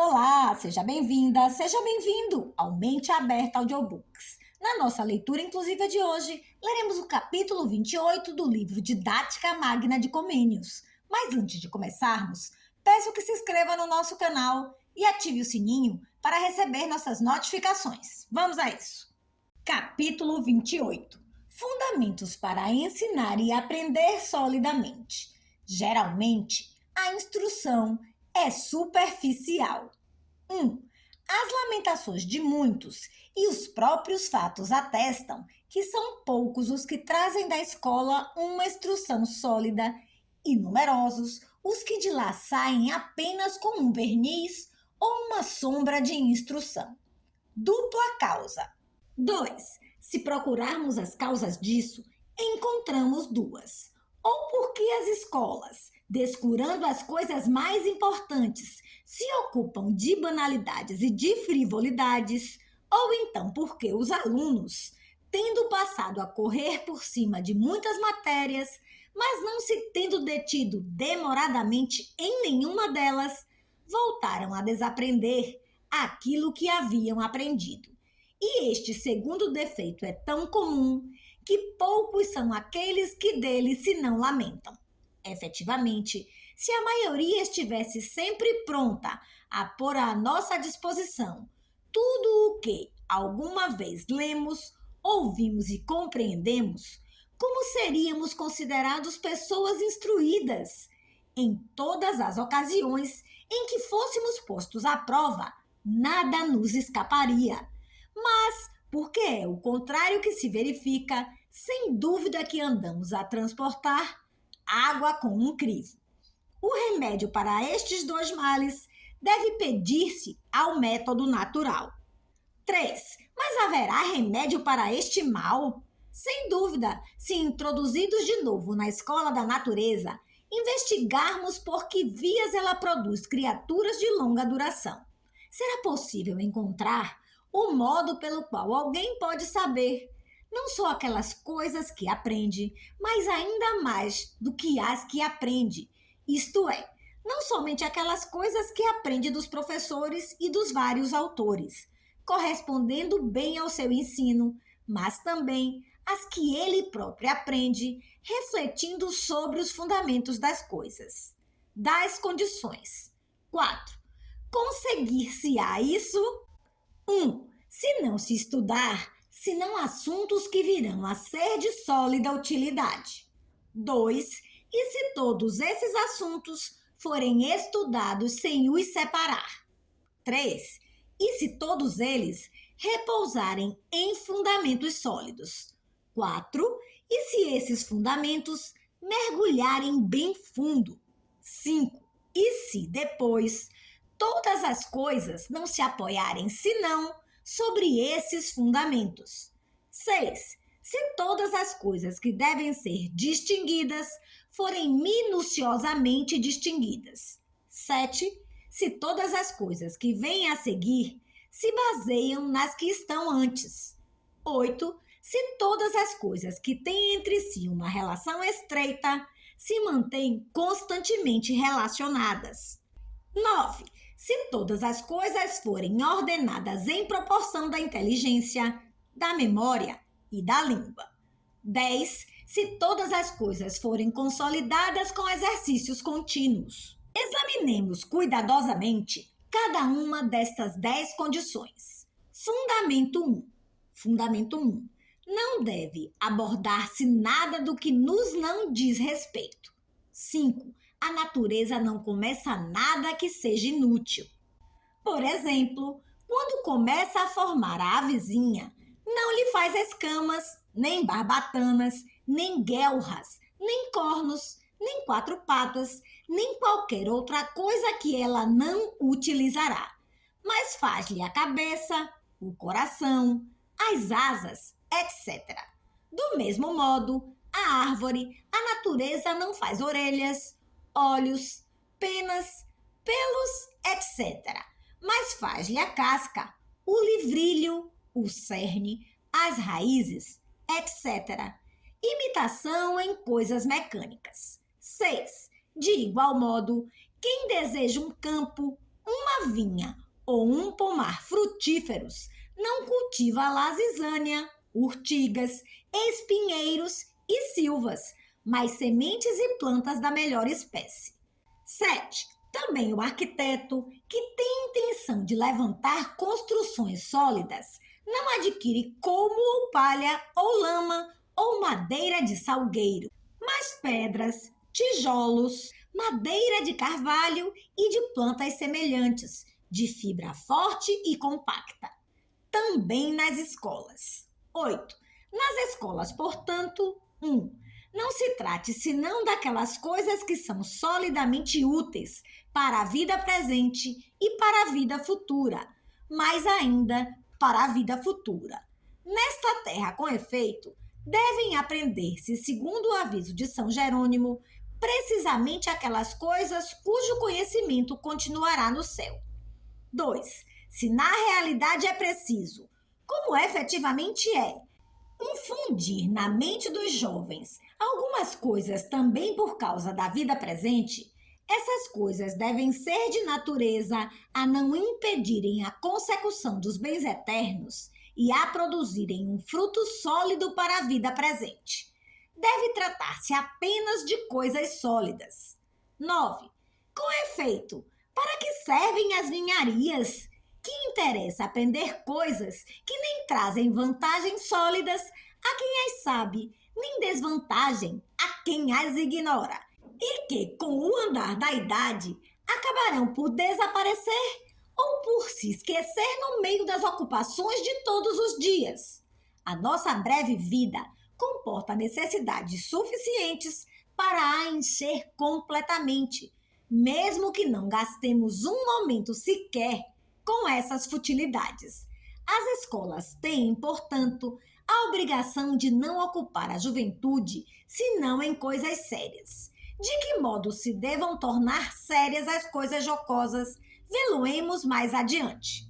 Olá, seja bem-vinda, seja bem-vindo ao Mente Aberta Audiobooks. Na nossa leitura inclusiva de hoje, leremos o capítulo 28 do livro Didática Magna de Comênios. Mas antes de começarmos, peço que se inscreva no nosso canal e ative o sininho para receber nossas notificações. Vamos a isso! Capítulo 28. Fundamentos para ensinar e aprender solidamente. Geralmente, a instrução é superficial. 1. As lamentações de muitos e os próprios fatos atestam que são poucos os que trazem da escola uma instrução sólida e numerosos os que de lá saem apenas com um verniz ou uma sombra de instrução. Dupla causa. 2. Se procurarmos as causas disso, encontramos duas. Ou porque as escolas, descurando as coisas mais importantes, se ocupam de banalidades e de frivolidades, ou então porque os alunos, tendo passado a correr por cima de muitas matérias, mas não se tendo detido demoradamente em nenhuma delas, voltaram a desaprender aquilo que haviam aprendido. E este segundo defeito é tão comum que poucos são aqueles que dele se não lamentam. Efetivamente, se a maioria estivesse sempre pronta a pôr à nossa disposição tudo o que alguma vez lemos, ouvimos e compreendemos, como seríamos considerados pessoas instruídas? Em todas as ocasiões em que fôssemos postos à prova, nada nos escaparia. Mas, porque é o contrário que se verifica, sem dúvida que andamos a transportar água com um crivo. O remédio para estes dois males deve pedir-se ao método natural. 3. Mas haverá remédio para este mal? Sem dúvida, se introduzidos de novo na escola da natureza, investigarmos por que vias ela produz criaturas de longa duração. Será possível encontrar o modo pelo qual alguém pode saber não só aquelas coisas que aprende, mas ainda mais do que as que aprende. Isto é, não somente aquelas coisas que aprende dos professores e dos vários autores, correspondendo bem ao seu ensino, mas também as que ele próprio aprende, refletindo sobre os fundamentos das coisas. Das condições. 4. Conseguir-se-á isso? 1. Se não se estudar, senão assuntos que virão a ser de sólida utilidade. 2. E se todos esses assuntos forem estudados sem os separar. 3. E se todos eles repousarem em fundamentos sólidos. 4. E se esses fundamentos mergulharem bem fundo. 5. E se depois todas as coisas não se apoiarem senão sobre esses fundamentos. 6. Se todas as coisas que devem ser distinguidas forem minuciosamente distinguidas. 7. Se todas as coisas que vêm a seguir se baseiam nas que estão antes. 8. Se todas as coisas que têm entre si uma relação estreita se mantêm constantemente relacionadas. 9. Se todas as coisas forem ordenadas em proporção da inteligência, da memória e da língua. 10. Se todas as coisas forem consolidadas com exercícios contínuos. Examinemos cuidadosamente cada uma destas 10 condições. Fundamento 1. Fundamento 1. Não deve abordar-se nada do que nos não diz respeito. 5. A natureza não começa nada que seja inútil. Por exemplo, quando começa a formar a avezinha, não lhe faz escamas, nem barbatanas, nem guelras, nem cornos, nem quatro patas, nem qualquer outra coisa que ela não utilizará, mas faz-lhe a cabeça, o coração, as asas, etc. Do mesmo modo, a árvore, a natureza não faz orelhas, olhos, penas, pelos, etc. Mas faz-lhe a casca, o livrilho, o cerne, as raízes, etc. Imitação em coisas mecânicas. 6. De igual modo, quem deseja um campo, Uma vinha ou um pomar frutíferos não cultiva lasisânia, urtigas, espinheiros e silvas, mas sementes e plantas da melhor espécie. 7. Também o arquiteto, que tem intenção de levantar construções sólidas, não adquire colmo ou palha ou lama ou madeira de salgueiro, mas pedras, tijolos, madeira de carvalho e de plantas semelhantes, de fibra forte e compacta. Também nas escolas. 8. Nas escolas, portanto, 1. Não se trate senão daquelas coisas que são solidamente úteis para a vida presente e para a vida futura, mais ainda para a vida futura. Nesta terra, com efeito, devem aprender-se, segundo o aviso de São Jerônimo, precisamente aquelas coisas cujo conhecimento continuará no céu. 2. Se na realidade é preciso, como efetivamente é, infundir na mente dos jovens algumas coisas também por causa da vida presente, essas coisas devem ser de natureza a não impedirem a consecução dos bens eternos e a produzirem um fruto sólido para a vida presente. Deve tratar-se apenas de coisas sólidas. 9. Com efeito, para que servem as ninharias? Que interessa aprender coisas que nem trazem vantagens sólidas a quem as sabe, nem desvantagem a quem as ignora, e que, com o andar da idade, acabarão por desaparecer ou por se esquecer no meio das ocupações de todos os dias. A nossa breve vida comporta necessidades suficientes para a encher completamente, mesmo que não gastemos um momento sequer com essas futilidades. As escolas têm, portanto, a obrigação de não ocupar a juventude, senão em coisas sérias. De que modo se devam tornar sérias as coisas jocosas, vê-lo-emos mais adiante.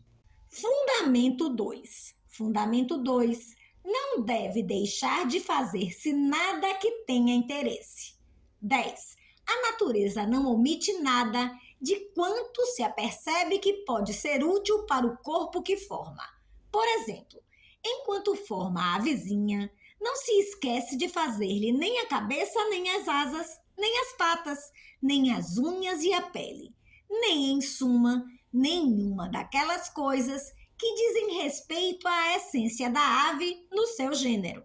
Fundamento 2. Fundamento 2. Não deve deixar de fazer-se nada que tenha interesse. 10. A natureza não omite nada de quanto se apercebe que pode ser útil para o corpo que forma. Por exemplo, enquanto forma a vizinha, não se esquece de fazer-lhe nem a cabeça, nem as asas, nem as patas, nem as unhas e a pele, nem, em suma, nenhuma daquelas coisas que dizem respeito à essência da ave no seu gênero.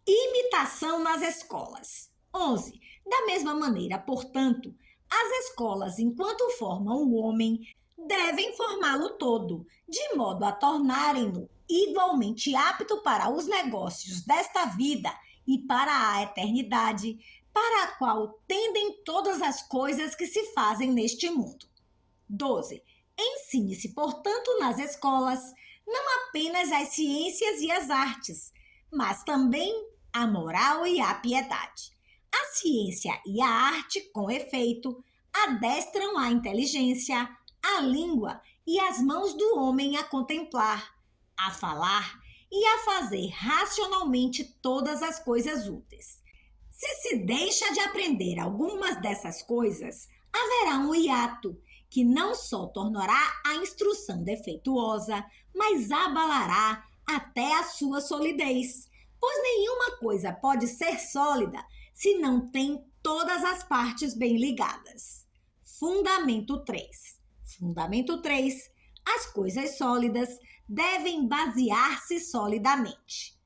Imitação nas escolas. 11. Da mesma maneira, portanto, as escolas, enquanto formam o homem, devem formá-lo todo, de modo a tornarem-no igualmente apto para os negócios desta vida e para a eternidade, para a qual tendem todas as coisas que se fazem neste mundo. 12. Ensine-se, portanto, nas escolas, não apenas as ciências e as artes, mas também a moral e a piedade. A ciência e a arte, com efeito, adestram a inteligência, a língua e as mãos do homem a contemplar, a falar e a fazer racionalmente todas as coisas úteis. Se deixa de aprender algumas dessas coisas, haverá um hiato que não só tornará a instrução defeituosa, mas abalará até a sua solidez, pois nenhuma coisa pode ser sólida se não tem todas as partes bem ligadas. Fundamento 3. Fundamento 3. As coisas sólidas devem basear-se solidamente.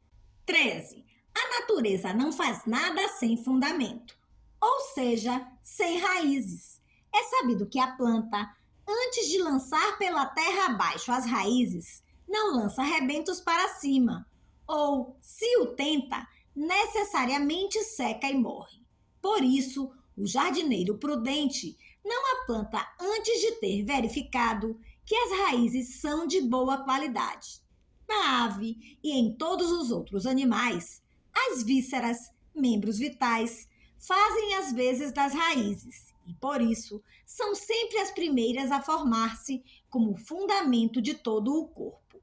13. A natureza não faz nada sem fundamento, ou seja, sem raízes. É sabido que a planta, antes de lançar pela terra abaixo as raízes, não lança rebentos para cima, ou, se o tenta, necessariamente seca e morre. Por isso, o jardineiro prudente não a planta antes de ter verificado que as raízes são de boa qualidade. Na ave e em todos os outros animais, as vísceras, membros vitais, fazem as vezes das raízes e, por isso, são sempre as primeiras a formar-se como fundamento de todo o corpo.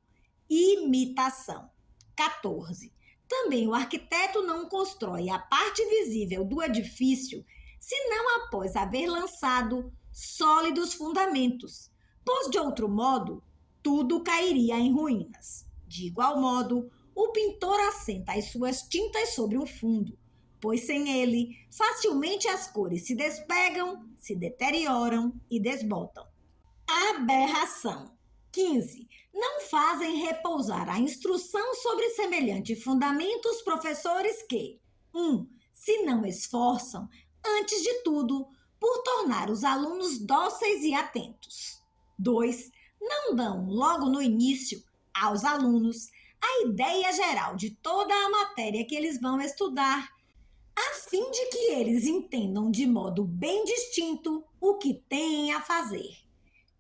Imitação. 14. Também o arquiteto não constrói a parte visível do edifício senão após haver lançado sólidos fundamentos, pois de outro modo, tudo cairia em ruínas. De igual modo, o pintor assenta as suas tintas sobre um fundo, pois sem ele, facilmente as cores se despegam, se deterioram e desbotam. Aberração. 15. Não fazem repousar a instrução sobre semelhante fundamento os professores que 1. Se não esforçam, antes de tudo, por tornar os alunos dóceis e atentos. 2. Não dão, logo no início, aos alunos a ideia geral de toda a matéria que eles vão estudar, a fim de que eles entendam de modo bem distinto o que têm a fazer.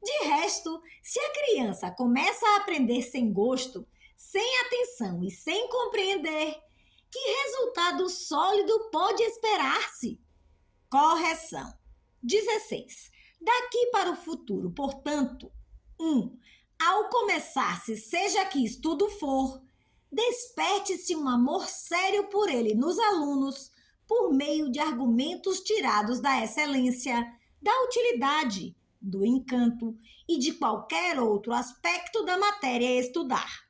De resto, se a criança começa a aprender sem gosto, sem atenção e sem compreender, que resultado sólido pode esperar-se? Correção. 16. Daqui para o futuro, portanto, 1. Ao começar-se, seja que estudo for, desperte-se um amor sério por ele nos alunos, por meio de argumentos tirados da excelência, da utilidade, do encanto e de qualquer outro aspecto da matéria a estudar.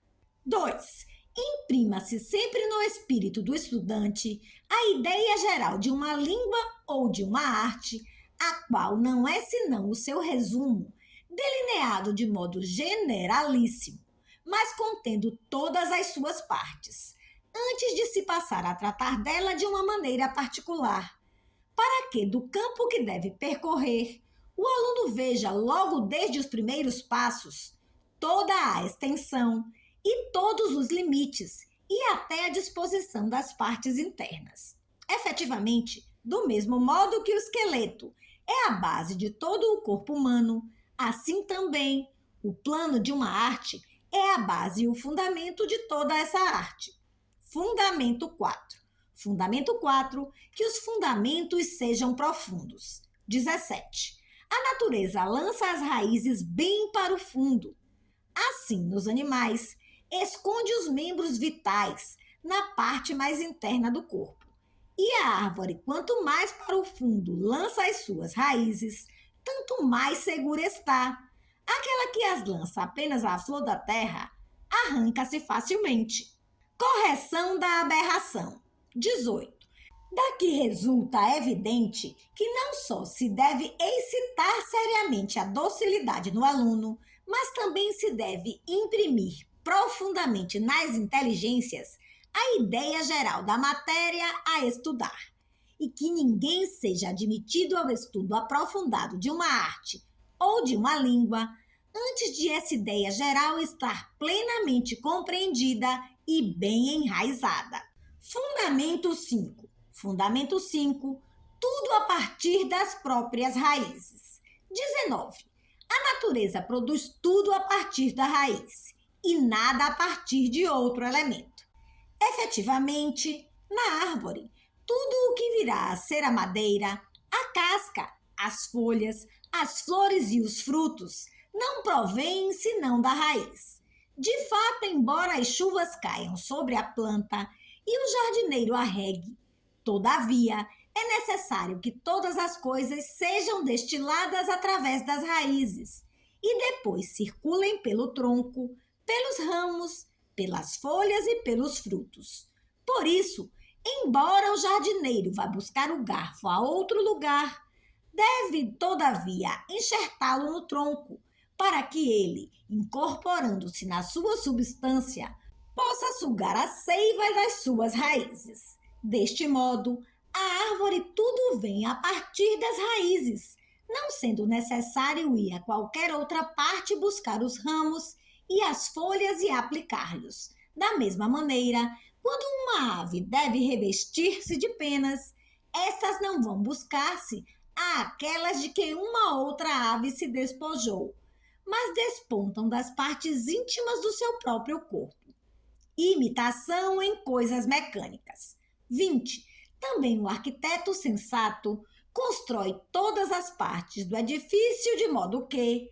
2. Imprima-se sempre no espírito do estudante a ideia geral de uma língua ou de uma arte, a qual não é senão o seu resumo, delineado de modo generalíssimo, mas contendo todas as suas partes, antes de se passar a tratar dela de uma maneira particular, para que, do campo que deve percorrer, o aluno veja logo desde os primeiros passos toda a extensão e todos os limites e até a disposição das partes internas. Efetivamente, do mesmo modo que o esqueleto é a base de todo o corpo humano, assim também o plano de uma arte é a base e o fundamento de toda essa arte. Fundamento 4. Fundamento 4. Que os fundamentos sejam profundos. 17. A natureza lança as raízes bem para o fundo. Assim, nos animais, esconde os membros vitais na parte mais interna do corpo. E a árvore, quanto mais para o fundo lança as suas raízes, tanto mais segura está. Aquela que as lança apenas à flor da terra, arranca-se facilmente. Correção da aberração. 18. Daqui resulta evidente que não só se deve excitar seriamente a docilidade no aluno, mas também se deve imprimir profundamente nas inteligências a ideia geral da matéria a estudar, e que ninguém seja admitido ao estudo aprofundado de uma arte ou de uma língua antes de essa ideia geral estar plenamente compreendida e bem enraizada. Fundamento 5. Fundamento 5. Tudo a partir das próprias raízes. 19. A natureza produz tudo a partir da raiz e nada a partir de outro elemento. Efetivamente, na árvore, tudo o que virá a ser a madeira, a casca, as folhas, as flores e os frutos não provêm senão da raiz. De fato, embora as chuvas caiam sobre a planta e o jardineiro a regue, todavia, é necessário que todas as coisas sejam destiladas através das raízes e depois circulem pelo tronco, pelos ramos, pelas folhas e pelos frutos. Por isso, embora o jardineiro vá buscar o garfo a outro lugar, deve, todavia, enxertá-lo no tronco, para que ele, incorporando-se na sua substância, possa sugar a seiva das suas raízes. Deste modo, a árvore tudo vem a partir das raízes, não sendo necessário ir a qualquer outra parte buscar os ramos e as folhas e aplicar-lhes. Da mesma maneira, quando uma ave deve revestir-se de penas, estas não vão buscar-se àquelas de que uma outra ave se despojou, mas despontam das partes íntimas do seu próprio corpo. Imitação em coisas mecânicas. 20. Também o arquiteto sensato constrói todas as partes do edifício de modo que,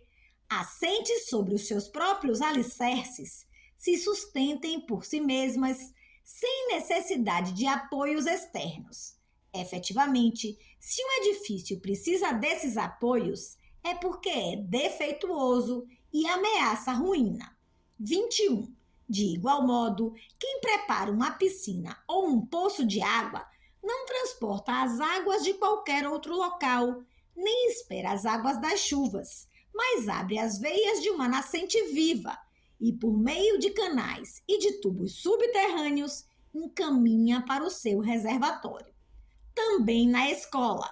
assente sobre os seus próprios alicerces, se sustentem por si mesmas, sem necessidade de apoios externos. Efetivamente, se um edifício precisa desses apoios, é porque é defeituoso e ameaça a ruína. 21. De igual modo, quem prepara uma piscina ou um poço de água não transporta as águas de qualquer outro local, nem espera as águas das chuvas, mas abre as veias de uma nascente viva e, por meio de canais e de tubos subterrâneos, encaminha para o seu reservatório. Também na escola.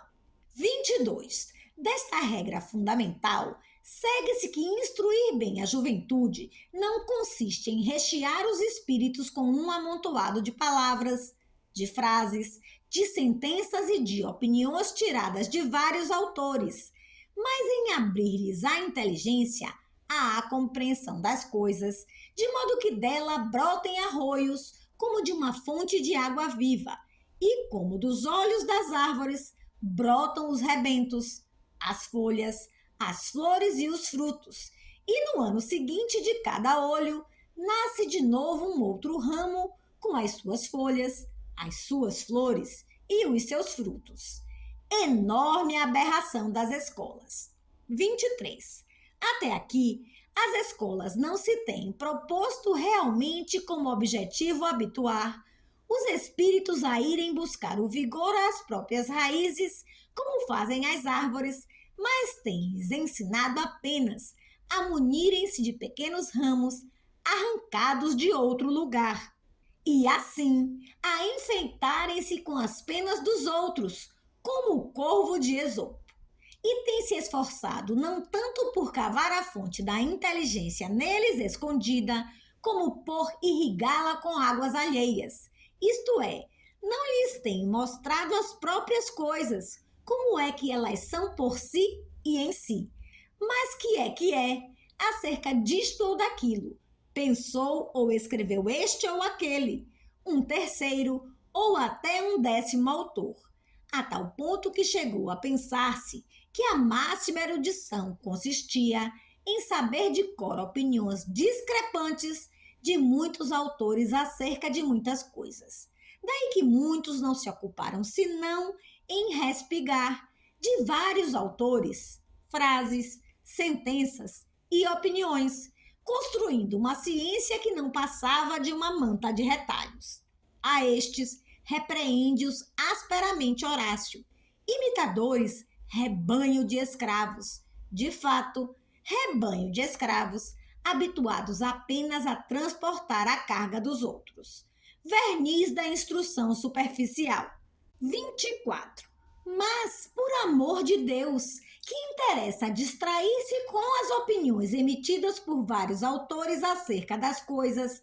22. Desta regra fundamental, segue-se que instruir bem a juventude não consiste em rechear os espíritos com um amontoado de palavras, de frases, de sentenças e de opiniões tiradas de vários autores, mas em abrir-lhes a inteligência à compreensão das coisas, de modo que dela brotem arroios como de uma fonte de água viva, e como dos olhos das árvores brotam os rebentos, as folhas, as flores e os frutos, e no ano seguinte de cada olho nasce de novo um outro ramo com as suas folhas, as suas flores e os seus frutos. Enorme aberração das escolas. 23. Até aqui, as escolas não se têm proposto realmente como objetivo habituar os espíritos a irem buscar o vigor às próprias raízes, como fazem as árvores, mas têm-lhes ensinado apenas a munirem-se de pequenos ramos arrancados de outro lugar, e assim a enfeitarem-se com as penas dos outros, como o corvo de Esopo. E tem se esforçado não tanto por cavar a fonte da inteligência neles escondida, como por irrigá-la com águas alheias. Isto é, não lhes tem mostrado as próprias coisas, como é que elas são por si e em si, mas que é, acerca disto ou daquilo. Pensou ou escreveu este ou aquele, um terceiro ou até um 10º autor, a tal ponto que chegou a pensar-se que a máxima erudição consistia em saber de cor opiniões discrepantes de muitos autores acerca de muitas coisas. Daí que muitos não se ocuparam senão em respigar de vários autores, frases, sentenças e opiniões, construindo uma ciência que não passava de uma manta de retalhos. A estes repreende-os asperamente Horácio. Imitadores, rebanho de escravos. De fato, rebanho de escravos, habituados apenas a transportar a carga dos outros. Verniz da instrução superficial. 24. Mas, por amor de Deus, que interessa distrair-se com as opiniões emitidas por vários autores acerca das coisas,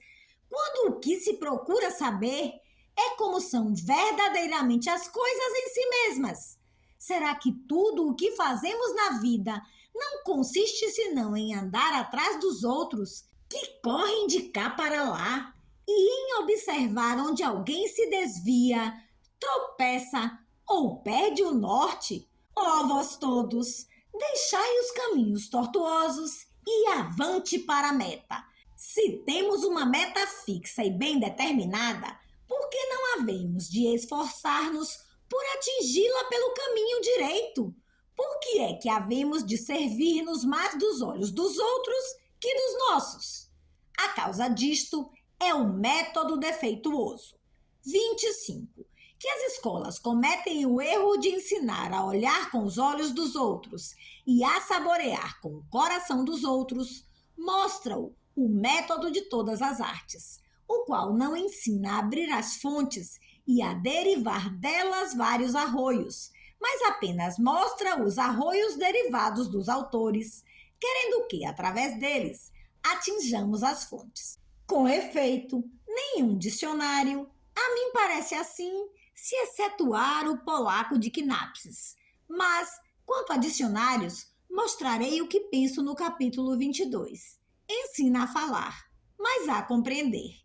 quando o que se procura saber é como são verdadeiramente as coisas em si mesmas? Será que tudo o que fazemos na vida não consiste senão em andar atrás dos outros, que correm de cá para lá, e em observar onde alguém se desvia, tropeça ou perde o norte? Ó vós todos, deixai os caminhos tortuosos e avante para a meta. Se temos uma meta fixa e bem determinada, por que não havemos de esforçar-nos por atingi-la pelo caminho direito? Por que é que havemos de servir-nos mais dos olhos dos outros que dos nossos? A causa disto é o método defeituoso. 25. Que as escolas cometem o erro de ensinar a olhar com os olhos dos outros e a saborear com o coração dos outros, mostra-o método de todas as artes, o qual não ensina a abrir as fontes e a derivar delas vários arroios, mas apenas mostra os arroios derivados dos autores, querendo que, através deles, atinjamos as fontes. Com efeito, nenhum dicionário, a mim parece assim, se excetuar o polaco de Knapsis. Mas, quanto a dicionários, mostrarei o que penso no capítulo 22. Ensina a falar, mas a compreender.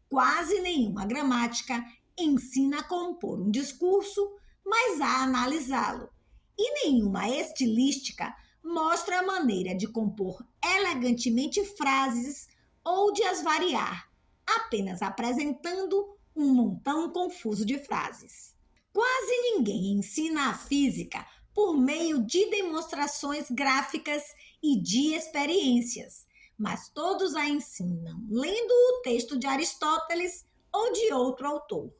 Quase nenhuma gramática ensina a compor um discurso, mas a analisá-lo. E nenhuma estilística mostra a maneira de compor elegantemente frases ou de as variar, apenas apresentando um montão confuso de frases. Quase ninguém ensina a física por meio de demonstrações gráficas e de experiências, mas todos a ensinam lendo o texto de Aristóteles ou de outro autor.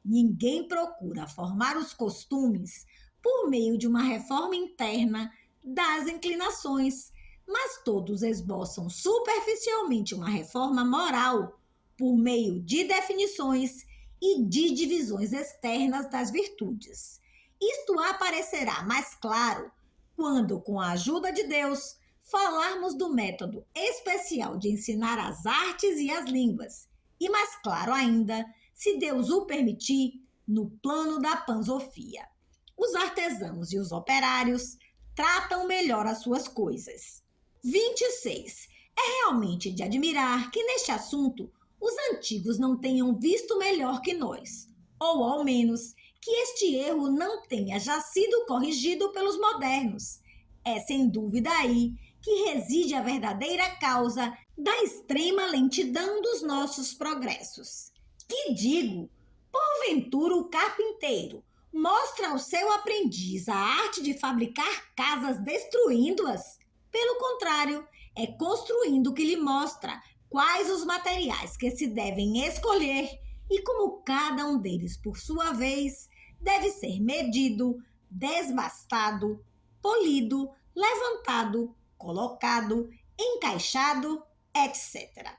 Ninguém procura formar os costumes por meio de uma reforma interna das inclinações, mas todos esboçam superficialmente uma reforma moral por meio de definições e de divisões externas das virtudes. Isto aparecerá mais claro quando, com a ajuda de Deus, falarmos do método especial de ensinar as artes e as línguas, e mais claro ainda, se Deus o permitir, no plano da pansofia. Os artesãos e os operários tratam melhor as suas coisas. 26. É realmente de admirar que neste assunto os antigos não tenham visto melhor que nós, ou ao menos que este erro não tenha já sido corrigido pelos modernos. É sem dúvida aí que reside a verdadeira causa da extrema lentidão dos nossos progressos. Que digo, porventura o carpinteiro mostra ao seu aprendiz a arte de fabricar casas destruindo-as? Pelo contrário, é construindo que lhe mostra quais os materiais que se devem escolher e como cada um deles, por sua vez, deve ser medido, desbastado, polido, levantado, colocado, encaixado, etc.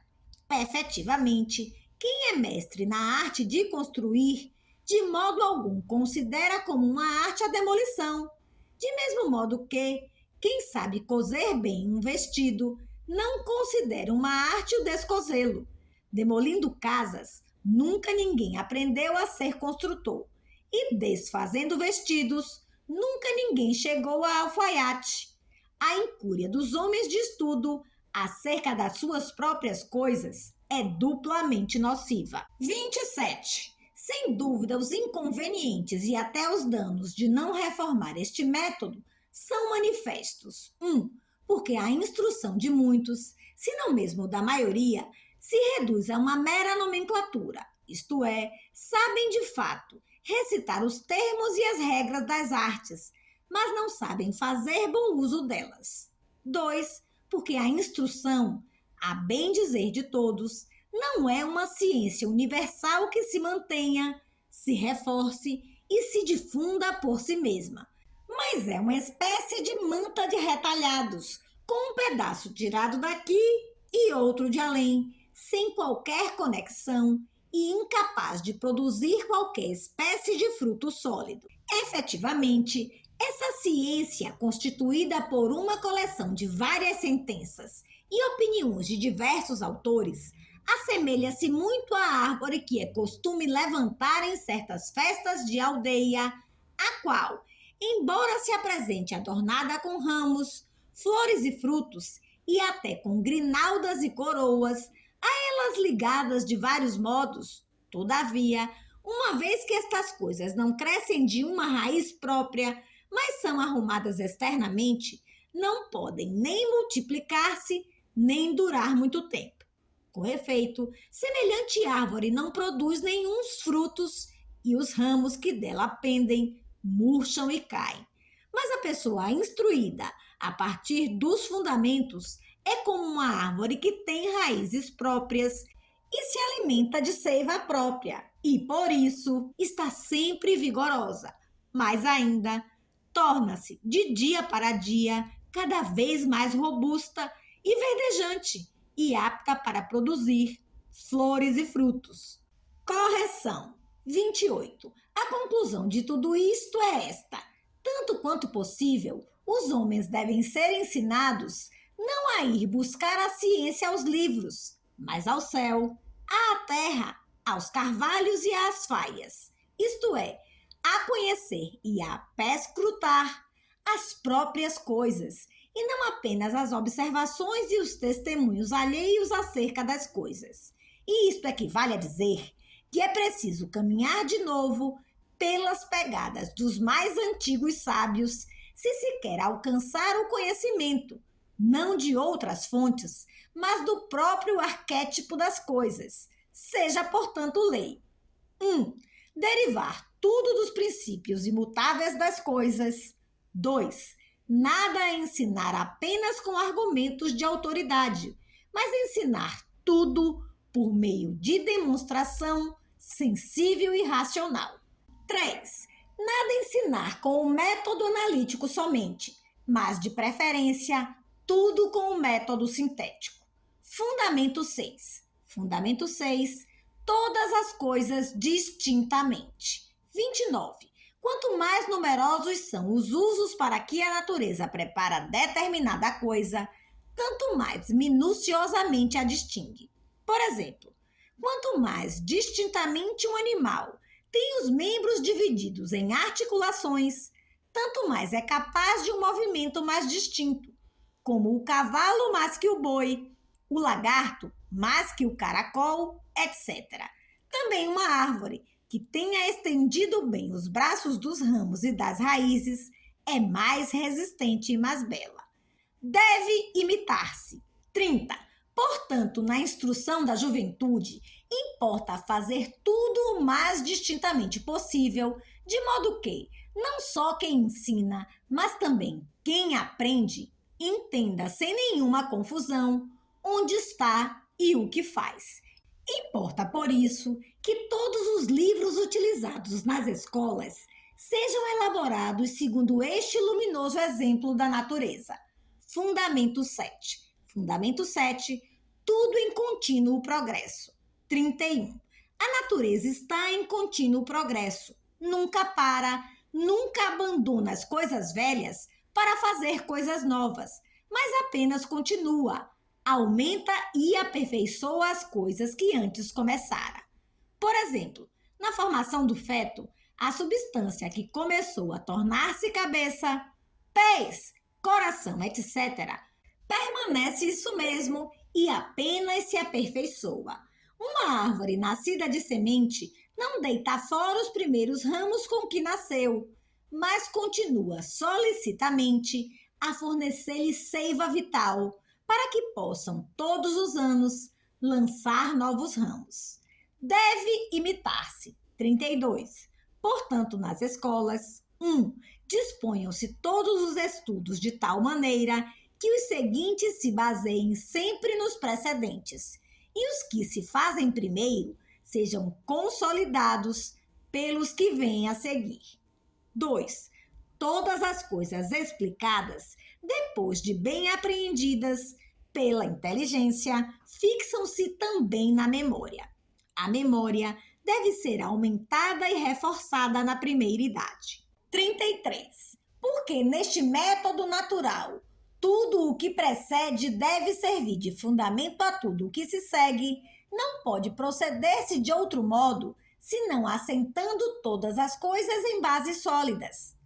Efetivamente, quem é mestre na arte de construir, de modo algum considera como uma arte a demolição, de mesmo modo que quem sabe coser bem um vestido não considera uma arte o descozê-lo. Demolindo casas, nunca ninguém aprendeu a ser construtor. E desfazendo vestidos, nunca ninguém chegou a alfaiate. A incúria dos homens de estudo acerca das suas próprias coisas é duplamente nociva. 27. Sem dúvida, os inconvenientes e até os danos de não reformar este método são manifestos. 1. Porque a instrução de muitos, se não mesmo da maioria, se reduz a uma mera nomenclatura, isto é, sabem de fato recitar os termos e as regras das artes, mas não sabem fazer bom uso delas. 2. Porque a instrução, a bem dizer de todos, não é uma ciência universal que se mantenha, se reforce e se difunda por si mesma, mas é uma espécie de manta de retalhados, com um pedaço tirado daqui e outro de além, sem qualquer conexão e incapaz de produzir qualquer espécie de fruto sólido. Efetivamente, essa ciência, constituída por uma coleção de várias sentenças e opiniões de diversos autores, assemelha-se muito à árvore que é costume levantar em certas festas de aldeia, a qual, embora se apresente adornada com ramos, flores e frutos, e até com grinaldas e coroas, a elas ligadas de vários modos, todavia, uma vez que estas coisas não crescem de uma raiz própria, mas são arrumadas externamente, não podem nem multiplicar-se, nem durar muito tempo. Com efeito, semelhante árvore não produz nenhum frutos e os ramos que dela pendem murcham e caem. Mas a pessoa instruída a partir dos fundamentos é como uma árvore que tem raízes próprias e se alimenta de seiva própria e, por isso, está sempre vigorosa. Mais ainda, torna-se, de dia para dia, cada vez mais robusta e verdejante e apta para produzir flores e frutos. Correção. 28. A conclusão de tudo isto é esta. Tanto quanto possível, os homens devem ser ensinados não a ir buscar a ciência aos livros, mas ao céu, à terra, aos carvalhos e às faias, isto é, a conhecer e a perscrutar as próprias coisas, e não apenas as observações e os testemunhos alheios acerca das coisas. E isto equivale a dizer que é preciso caminhar de novo pelas pegadas dos mais antigos sábios se quer alcançar o conhecimento, não de outras fontes, mas do próprio arquétipo das coisas. Seja, portanto, lei. 1. Derivar tudo dos princípios imutáveis das coisas. 2. Nada é ensinar apenas com argumentos de autoridade, mas ensinar tudo por meio de demonstração sensível e racional. 3. Nada ensinar com o método analítico somente, mas de preferência tudo com o método sintético. Fundamento 6. Fundamento 6. Todas as coisas distintamente. 29. Quanto mais numerosos são os usos para que a natureza prepara determinada coisa, tanto mais minuciosamente a distingue. Por exemplo, quanto mais distintamente um animal tem os membros divididos em articulações, tanto mais é capaz de um movimento mais distinto, como o cavalo mais que o boi, o lagarto mais que o caracol, etc. Também uma árvore que tenha estendido bem os braços dos ramos e das raízes é mais resistente e mais bela. Deve imitar-se. 30. Portanto, na instrução da juventude, importa fazer tudo o mais distintamente possível, de modo que não só quem ensina, mas também quem aprende, entenda sem nenhuma confusão onde está e o que faz. Importa, por isso, que todos os livros utilizados nas escolas sejam elaborados segundo este luminoso exemplo da natureza. Fundamento 7. Fundamento 7. Tudo em contínuo progresso. 31. A natureza está em contínuo progresso. Nunca para, nunca abandona as coisas velhas para fazer coisas novas, mas apenas continua, aumenta e aperfeiçoa as coisas que antes começara. Por exemplo, na formação do feto, a substância que começou a tornar-se cabeça, pés, coração, etc., permanece isso mesmo e apenas se aperfeiçoa. Uma árvore nascida de semente não deita fora os primeiros ramos com que nasceu, mas continua solicitamente a fornecer-lhe seiva vital, para que possam, todos os anos, lançar novos ramos. Deve imitar-se. 32. Portanto, nas escolas, 1. Disponham-se todos os estudos de tal maneira que os seguintes se baseiem sempre nos precedentes, e os que se fazem primeiro sejam consolidados pelos que vêm a seguir. 2. Todas as coisas explicadas, depois de bem apreendidas pela inteligência, fixam-se também na memória. A memória deve ser aumentada e reforçada na primeira idade. 33. Porque neste método natural, tudo o que precede deve servir de fundamento a tudo o que se segue, não pode proceder-se de outro modo, senão assentando todas as coisas em bases sólidas.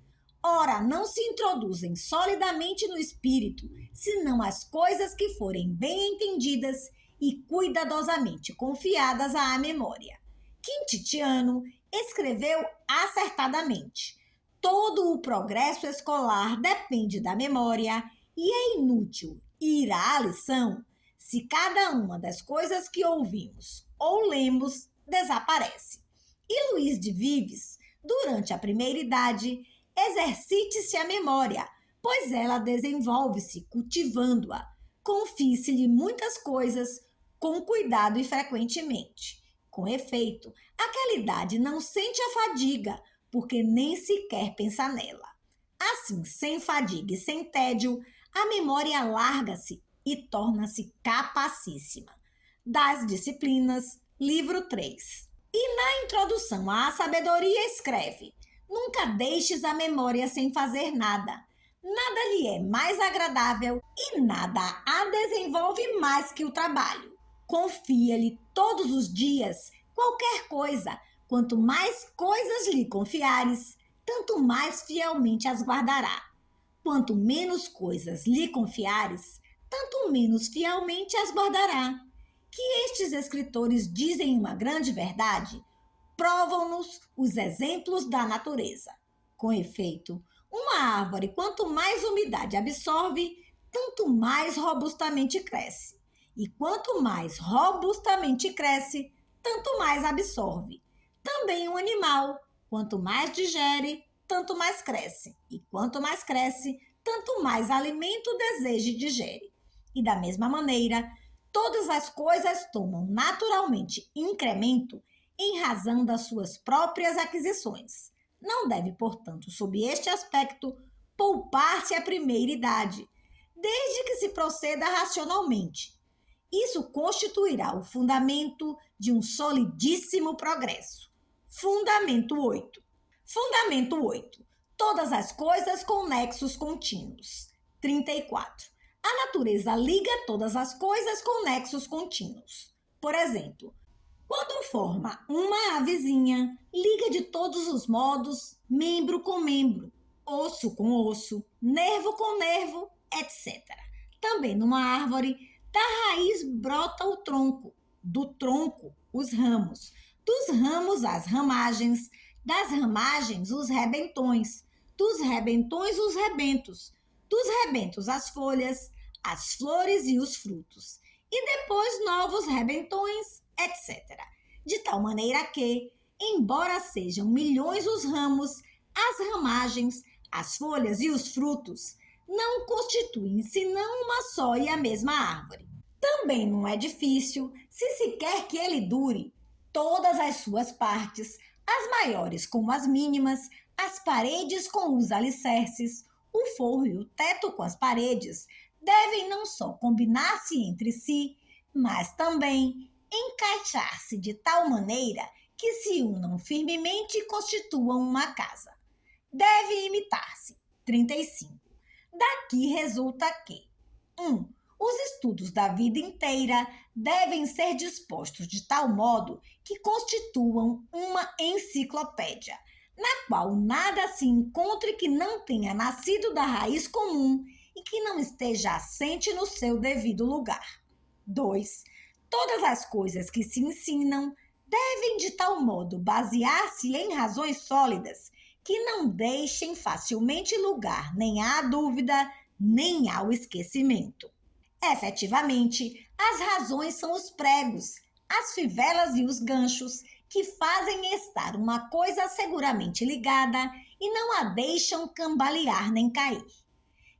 Ora, não se introduzem solidamente no espírito, senão as coisas que forem bem entendidas e cuidadosamente confiadas à memória. Quintitiano escreveu acertadamente: todo o progresso escolar depende da memória e é inútil ir à lição se cada uma das coisas que ouvimos ou lemos desaparece. E Luís de Vives, durante a primeira idade, exercite-se a memória, pois ela desenvolve-se cultivando-a. Confie-se-lhe muitas coisas com cuidado e frequentemente. Com efeito, aquela idade não sente a fadiga, porque nem sequer pensa nela. Assim, sem fadiga e sem tédio, a memória alarga-se e torna-se capacíssima. Das Disciplinas, livro 3. E na introdução à sabedoria escreve: nunca deixes a memória sem fazer nada. Nada lhe é mais agradável e nada a desenvolve mais que o trabalho. Confia-lhe todos os dias qualquer coisa. Quanto mais coisas lhe confiares, tanto mais fielmente as guardará. Quanto menos coisas lhe confiares, tanto menos fielmente as guardará. Que estes escritores dizem uma grande verdade, provam-nos os exemplos da natureza. Com efeito, uma árvore, quanto mais umidade absorve, tanto mais robustamente cresce. E quanto mais robustamente cresce, tanto mais absorve. Também um animal, quanto mais digere, tanto mais cresce. E quanto mais cresce, tanto mais alimento deseja e digere. E da mesma maneira, todas as coisas tomam naturalmente incremento em razão das suas próprias aquisições. Não deve, portanto, sob este aspecto, poupar-se a primeira idade, desde que se proceda racionalmente. Isso constituirá o fundamento de um solidíssimo progresso. Fundamento 8. Fundamento 8. Todas as coisas com nexos contínuos. 34. A natureza liga todas as coisas com nexos contínuos. Por exemplo, quando forma uma avezinha, liga de todos os modos membro com membro, osso com osso, nervo com nervo, etc. Também numa árvore, da raiz brota o tronco, do tronco os ramos, dos ramos as ramagens, das ramagens os rebentões, dos rebentões os rebentos, dos rebentos as folhas, as flores e os frutos, e depois novos rebentões, etc. De tal maneira que, embora sejam milhões os ramos, as ramagens, as folhas e os frutos, não constituem senão uma só e a mesma árvore. Também não é difícil, se quer que ele dure, todas as suas partes, as maiores como as mínimas, as paredes com os alicerces, o forro e o teto com as paredes, devem não só combinar-se entre si, mas também encaixar-se de tal maneira que se unam firmemente e constituam uma casa. Deve imitar-se. 35. Daqui resulta que 1. Os estudos da vida inteira devem ser dispostos de tal modo que constituam uma enciclopédia, na qual nada se encontre que não tenha nascido da raiz comum e que não esteja assente no seu devido lugar. 2. Todas as coisas que se ensinam devem de tal modo basear-se em razões sólidas que não deixem facilmente lugar nem à dúvida, nem ao esquecimento. Efetivamente, as razões são os pregos, as fivelas e os ganchos que fazem estar uma coisa seguramente ligada e não a deixam cambalear nem cair.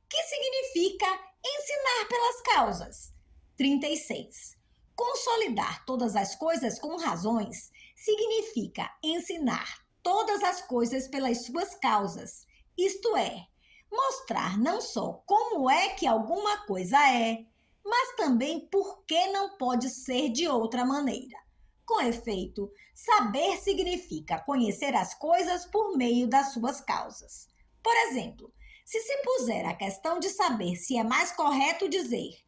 Que significa ensinar pelas causas? 36. Consolidar todas as coisas com razões significa ensinar todas as coisas pelas suas causas, isto é, mostrar não só como é que alguma coisa é, mas também por que não pode ser de outra maneira. Com efeito, saber significa conhecer as coisas por meio das suas causas. Por exemplo, se puser a questão de saber se é mais correto dizer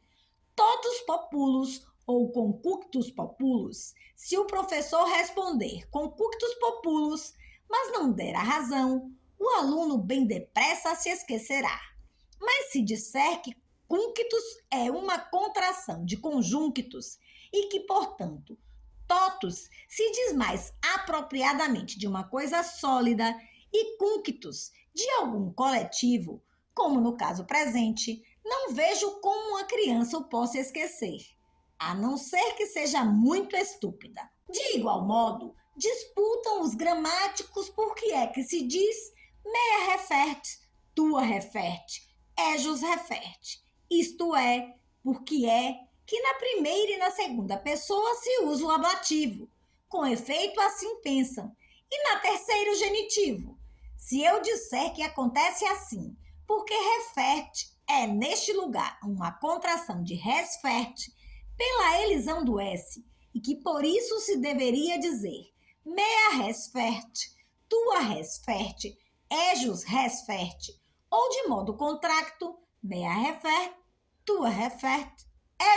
totus populus ou concuctus populus, se o professor responder concuctus populus, mas não der a razão, o aluno bem depressa se esquecerá. Mas se disser que cunctus é uma contração de conjunctus e que, portanto, totus se diz mais apropriadamente de uma coisa sólida e cunctus de algum coletivo, como no caso presente, não vejo como uma criança o possa esquecer, a não ser que seja muito estúpida. De igual modo, disputam os gramáticos por que é que se diz mea refert, tua refert, ejus refert. Isto é, porque é que na primeira e na segunda pessoa se usa o ablativo. Com efeito, assim pensam. E na terceira, o genitivo. Se eu disser que acontece assim, porque refert é, neste lugar, uma contração de resfert, pela elisão do S, e que por isso se deveria dizer mea resfert, tua resfert, ejus resfert, ou de modo contracto, mea refert, tua refert,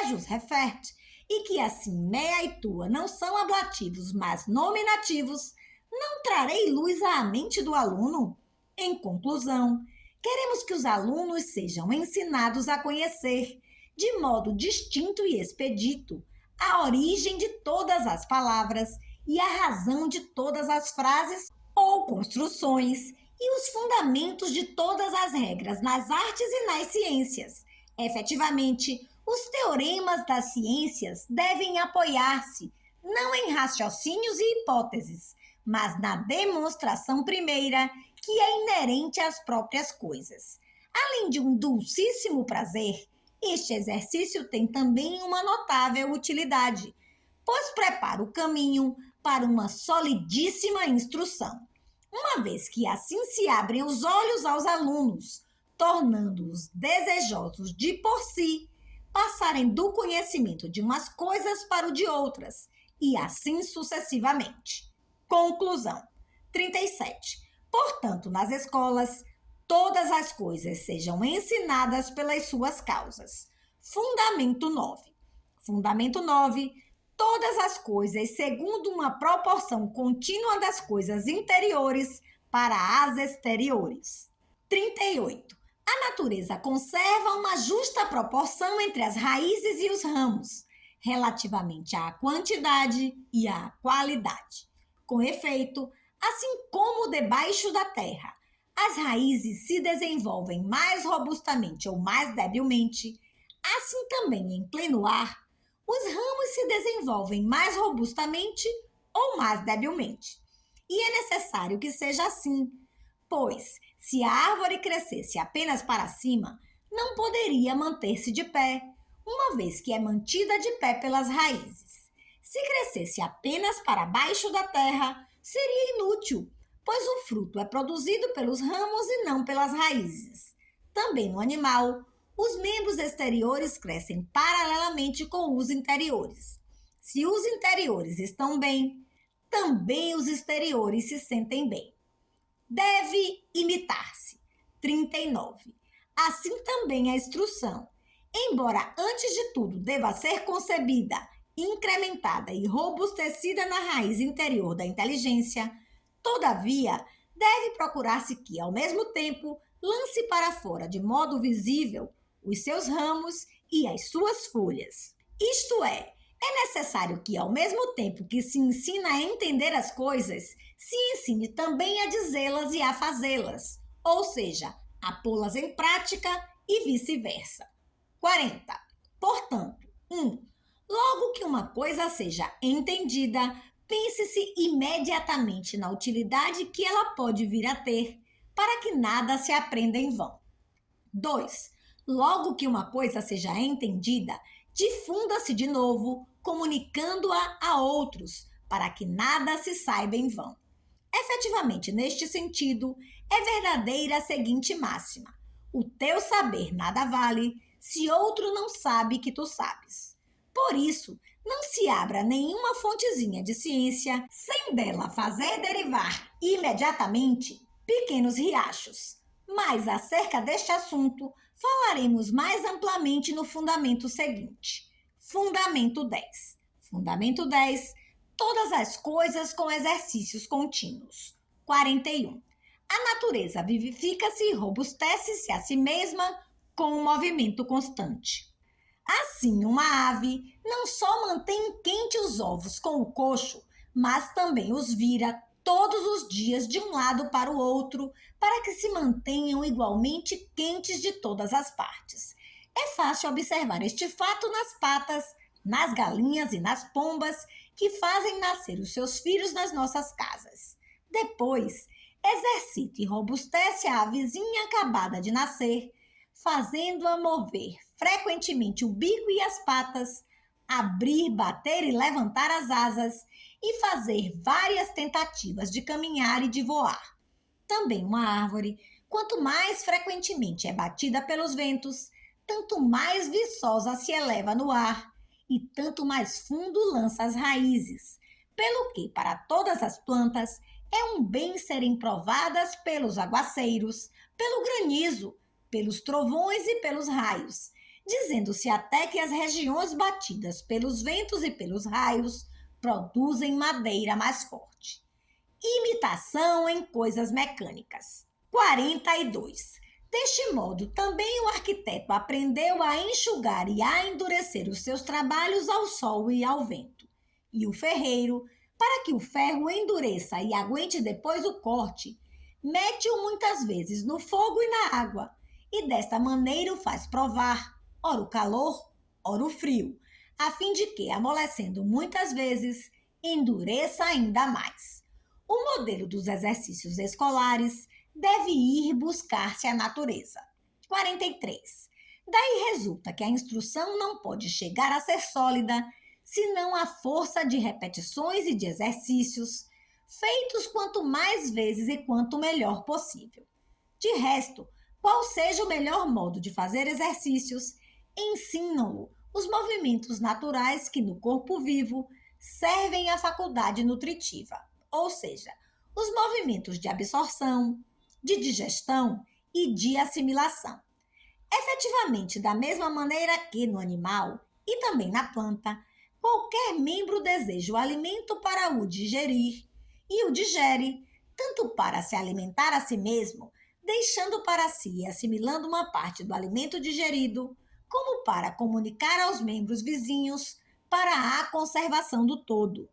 ejus refert, e que assim mea e tua não são ablativos, mas nominativos, não trarei luz à mente do aluno? Em conclusão, queremos que os alunos sejam ensinados a conhecer, de modo distinto e expedito, a origem de todas as palavras e a razão de todas as frases ou construções e os fundamentos de todas as regras nas artes e nas ciências. Efetivamente, os teoremas das ciências devem apoiar-se não em raciocínios e hipóteses, mas na demonstração primeira, que é inerente às próprias coisas. Além de um dulcíssimo prazer, este exercício tem também uma notável utilidade, pois prepara o caminho para uma solidíssima instrução, uma vez que assim se abrem os olhos aos alunos, tornando-os desejosos de por si passarem do conhecimento de umas coisas para o de outras, e assim sucessivamente. Conclusão. 37. Portanto, nas escolas, todas as coisas sejam ensinadas pelas suas causas. Fundamento 9. Fundamento 9. Todas as coisas segundo uma proporção contínua das coisas interiores para as exteriores. 38. A natureza conserva uma justa proporção entre as raízes e os ramos, relativamente à quantidade e à qualidade. Com efeito, assim como debaixo da terra, as raízes se desenvolvem mais robustamente ou mais debilmente, assim também em pleno ar, os ramos se desenvolvem mais robustamente ou mais debilmente. E é necessário que seja assim, pois, se a árvore crescesse apenas para cima, não poderia manter-se de pé, uma vez que é mantida de pé pelas raízes. Se crescesse apenas para baixo da terra, seria inútil, pois o fruto é produzido pelos ramos e não pelas raízes. Também no animal, os membros exteriores crescem paralelamente com os interiores. Se os interiores estão bem, também os exteriores se sentem bem. Deve imitar-se. 39. Assim também a instrução, embora antes de tudo deva ser concebida, incrementada e robustecida na raiz interior da inteligência, todavia, deve procurar-se que, ao mesmo tempo, lance para fora de modo visível os seus ramos e as suas folhas. Isto é necessário que, ao mesmo tempo que se ensina a entender as coisas, se ensine também a dizê-las e a fazê-las, ou seja, a pô-las em prática e vice-versa. 40. Portanto, 1. Logo que uma coisa seja entendida, pense-se imediatamente na utilidade que ela pode vir a ter, para que nada se aprenda em vão. 2. Logo que uma coisa seja entendida, difunda-se de novo, comunicando-a a outros, para que nada se saiba em vão. Efetivamente, neste sentido, é verdadeira a seguinte máxima: o teu saber nada vale se outro não sabe que tu sabes. Por isso, não se abra nenhuma fontezinha de ciência sem dela fazer derivar imediatamente pequenos riachos. Mas acerca deste assunto, falaremos mais amplamente no fundamento seguinte. Fundamento 10. Fundamento 10. Todas as coisas com exercícios contínuos. 41. A natureza vivifica-se e robustece-se a si mesma com um movimento constante. Assim, uma ave não só mantém quente os ovos com o coxo, mas também os vira todos os dias de um lado para o outro, para que se mantenham igualmente quentes de todas as partes. É fácil observar este fato nas patas, nas galinhas e nas pombas, que fazem nascer os seus filhos nas nossas casas. Depois, exercita e robustece a avezinha acabada de nascer, fazendo-a mover frequentemente o bico e as patas, abrir, bater e levantar as asas e fazer várias tentativas de caminhar e de voar. Também uma árvore, quanto mais frequentemente é batida pelos ventos, tanto mais viçosa se eleva no ar e tanto mais fundo lança as raízes, pelo que, para todas as plantas, é um bem serem provadas pelos aguaceiros, pelo granizo, pelos trovões e pelos raios, dizendo-se até que as regiões batidas pelos ventos e pelos raios produzem madeira mais forte. Imitação em coisas mecânicas. 42. Deste modo, também o arquiteto aprendeu a enxugar e a endurecer os seus trabalhos ao sol e ao vento. E o ferreiro, para que o ferro endureça e aguente depois o corte, mete-o muitas vezes no fogo e na água, e desta maneira o faz provar, ora o calor, ora o frio, a fim de que, amolecendo muitas vezes, endureça ainda mais. O modelo dos exercícios escolares deve ir buscar-se a natureza. 43. Daí resulta que a instrução não pode chegar a ser sólida senão à força de repetições e de exercícios, feitos quanto mais vezes e quanto melhor possível. De resto, qual seja o melhor modo de fazer exercícios, ensinam-lo os movimentos naturais que no corpo vivo servem à faculdade nutritiva, ou seja, os movimentos de absorção, de digestão e de assimilação. Efetivamente, da mesma maneira que no animal e também na planta, qualquer membro deseja o alimento para o digerir e o digere, tanto para se alimentar a si mesmo, deixando para si e assimilando uma parte do alimento digerido, como para comunicar aos membros vizinhos para a conservação do todo.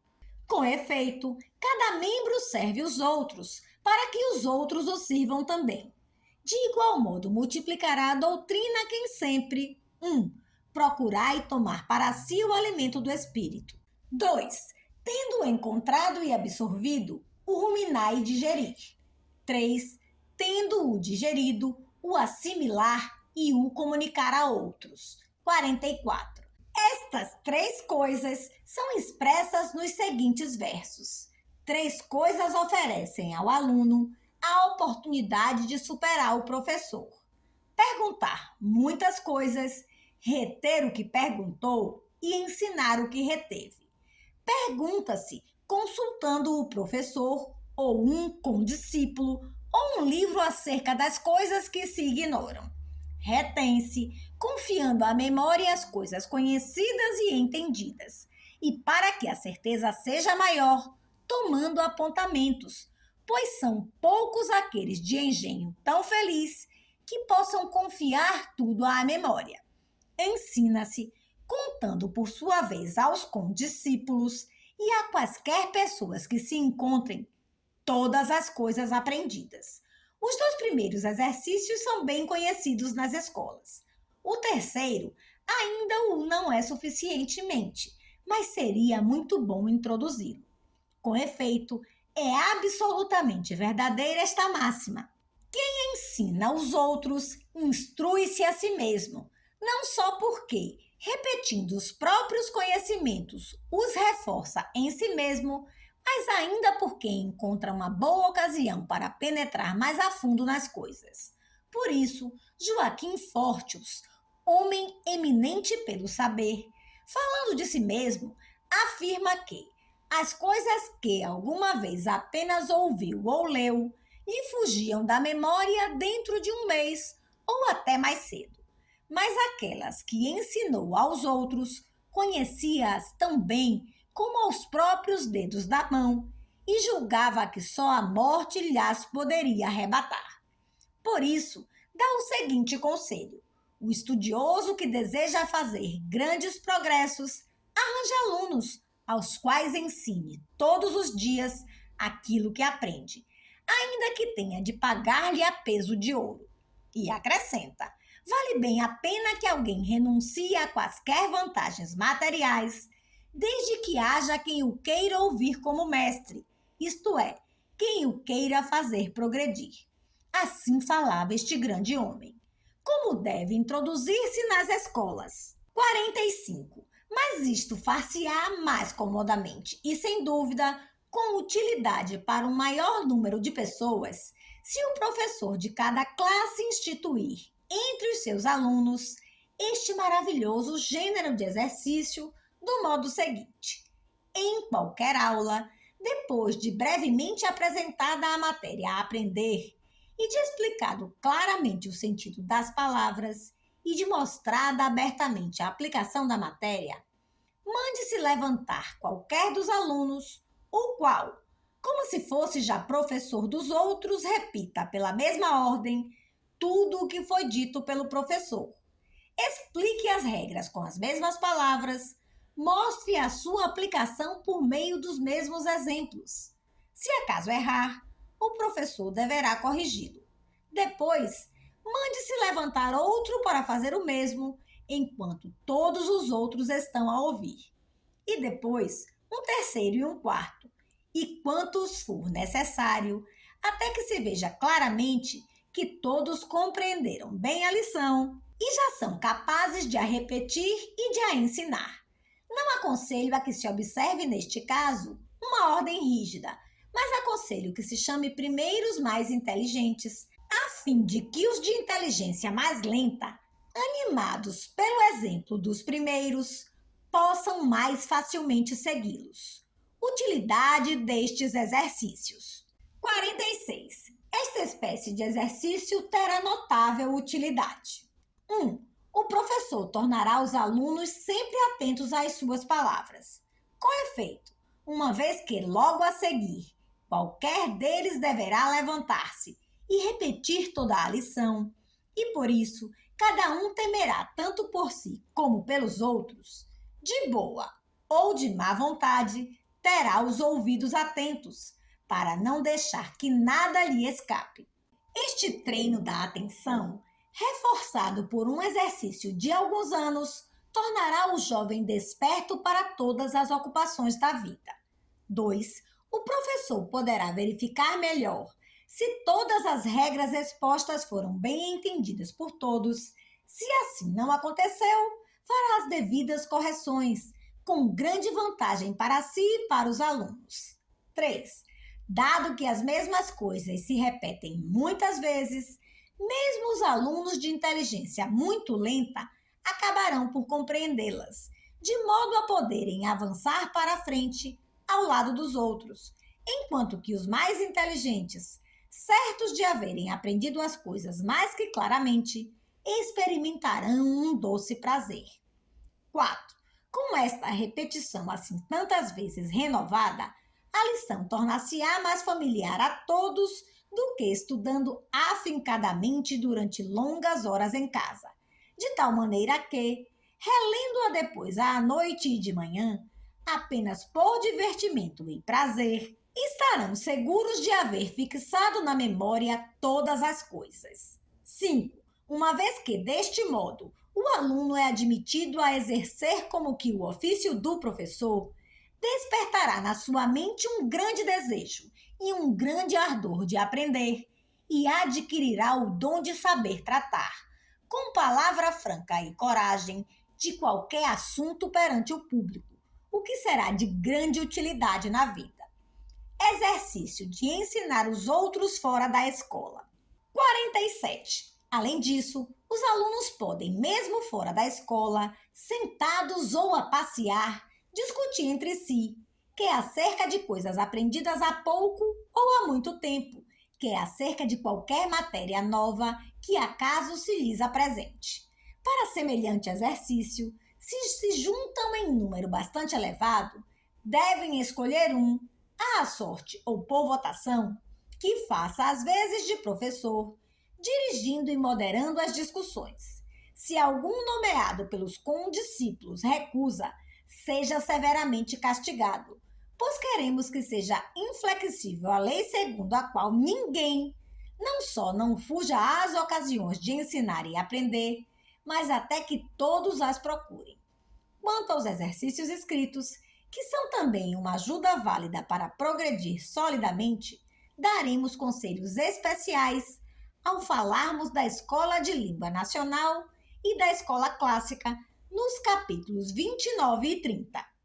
Com efeito, cada membro serve os outros, para que os outros o sirvam também. De igual modo, multiplicará a doutrina quem sempre 1. Procurar e tomar para si o alimento do espírito. 2. Tendo-o encontrado e absorvido, o ruminar e digerir. 3. Tendo-o digerido, o assimilar e o comunicar a outros. 44. Estas 3 coisas são expressas nos seguintes versos. 3 coisas oferecem ao aluno a oportunidade de superar o professor. Perguntar muitas coisas, reter o que perguntou e ensinar o que reteve. Pergunta-se consultando o professor ou um condiscípulo ou um livro acerca das coisas que se ignoram. Retém-se confiando à memória as coisas conhecidas e entendidas. E para que a certeza seja maior, tomando apontamentos, pois são poucos aqueles de engenho tão feliz que possam confiar tudo à memória. Ensina-se, contando por sua vez aos condiscípulos e a quaisquer pessoas que se encontrem, todas as coisas aprendidas. Os 2 primeiros exercícios são bem conhecidos nas escolas. O terceiro ainda o não é suficientemente, mas seria muito bom introduzi-lo. Com efeito, é absolutamente verdadeira esta máxima. Quem ensina aos outros, instrui-se a si mesmo, não só porque, repetindo os próprios conhecimentos, os reforça em si mesmo, mas ainda porque encontra uma boa ocasião para penetrar mais a fundo nas coisas. Por isso, Joaquim Fortius, homem eminente pelo saber, falando de si mesmo, afirma que as coisas que alguma vez apenas ouviu ou leu lhe fugiam da memória dentro de um mês ou até mais cedo. Mas aquelas que ensinou aos outros, conhecia-as tão bem como aos próprios dedos da mão e julgava que só a morte lhas poderia arrebatar. Por isso, dá o seguinte conselho: o estudioso que deseja fazer grandes progressos, arranje alunos aos quais ensine todos os dias aquilo que aprende, ainda que tenha de pagar-lhe a peso de ouro. E acrescenta: vale bem a pena que alguém renuncie a quaisquer vantagens materiais, desde que haja quem o queira ouvir como mestre, isto é, quem o queira fazer progredir. Assim falava este grande homem. Como deve introduzir-se nas escolas? 45. Mas isto far-se-á mais comodamente e, sem dúvida, com utilidade para um maior número de pessoas, se o professor de cada classe instituir entre os seus alunos este maravilhoso gênero de exercício do modo seguinte: em qualquer aula, depois de brevemente apresentada a matéria a aprender e de explicado claramente o sentido das palavras e de mostrada abertamente a aplicação da matéria, mande-se levantar qualquer dos alunos, o qual, como se fosse já professor dos outros, repita pela mesma ordem tudo o que foi dito pelo professor. Explique as regras com as mesmas palavras, mostre a sua aplicação por meio dos mesmos exemplos. Se acaso errar, o professor deverá corrigi-lo. Depois, mande-se levantar outro para fazer o mesmo, enquanto todos os outros estão a ouvir. E depois, um terceiro e um quarto. e quantos for necessário, até que se veja claramente que todos compreenderam bem a lição e já são capazes de a repetir e de a ensinar. Não aconselho a que se observe, neste caso, uma ordem rígida, mas aconselho que se chame primeiro os mais inteligentes, a fim de que os de inteligência mais lenta, animados pelo exemplo dos primeiros, possam mais facilmente segui-los. Utilidade destes exercícios. 46. Esta espécie de exercício terá notável utilidade. 1. O professor tornará os alunos sempre atentos às suas palavras. Com efeito, uma vez que logo a seguir, qualquer deles deverá levantar-se e repetir toda a lição, e por isso cada um temerá tanto por si como pelos outros, de boa ou de má vontade, terá os ouvidos atentos, para não deixar que nada lhe escape. Este treino da atenção, reforçado por um exercício de alguns anos, tornará o jovem desperto para todas as ocupações da vida. 2. O professor poderá verificar melhor se todas as regras expostas foram bem entendidas por todos. Se assim não aconteceu, fará as devidas correções, com grande vantagem para si e para os alunos. 3. Dado que as mesmas coisas se repetem muitas vezes, mesmo os alunos de inteligência muito lenta acabarão por compreendê-las, de modo a poderem avançar para a frente ao lado dos outros, enquanto que os mais inteligentes, certos de haverem aprendido as coisas mais que claramente, experimentarão um doce prazer. 4. Com esta repetição assim tantas vezes renovada, a lição tornar-se-á mais familiar a todos do que estudando afincadamente durante longas horas em casa, de tal maneira que, relendo-a depois à noite e de manhã, apenas por divertimento e prazer, estarão seguros de haver fixado na memória todas as coisas. 5. Uma vez que, deste modo, o aluno é admitido a exercer como que o ofício do professor, despertará na sua mente um grande desejo e um grande ardor de aprender, e adquirirá o dom de saber tratar, com palavra franca e coragem, de qualquer assunto perante o público, o que será de grande utilidade na vida. Exercício de ensinar os outros fora da escola. 47. Além disso, os alunos podem, mesmo fora da escola, sentados ou a passear, discutir entre si, que é acerca de coisas aprendidas há pouco ou há muito tempo, que é acerca de qualquer matéria nova que acaso se lhes apresente. Para semelhante exercício, se juntam em número bastante elevado, devem escolher um, à sorte ou por votação, que faça às vezes de professor, dirigindo e moderando as discussões. Se algum nomeado pelos condiscípulos recusa, seja severamente castigado, pois queremos que seja inflexível a lei segundo a qual ninguém, não só não fuja às ocasiões de ensinar e aprender, mas até que todos as procurem. Quanto aos exercícios escritos, que são também uma ajuda válida para progredir solidamente, daremos conselhos especiais ao falarmos da Escola de Língua Nacional e da Escola Clássica nos capítulos 29 e 30.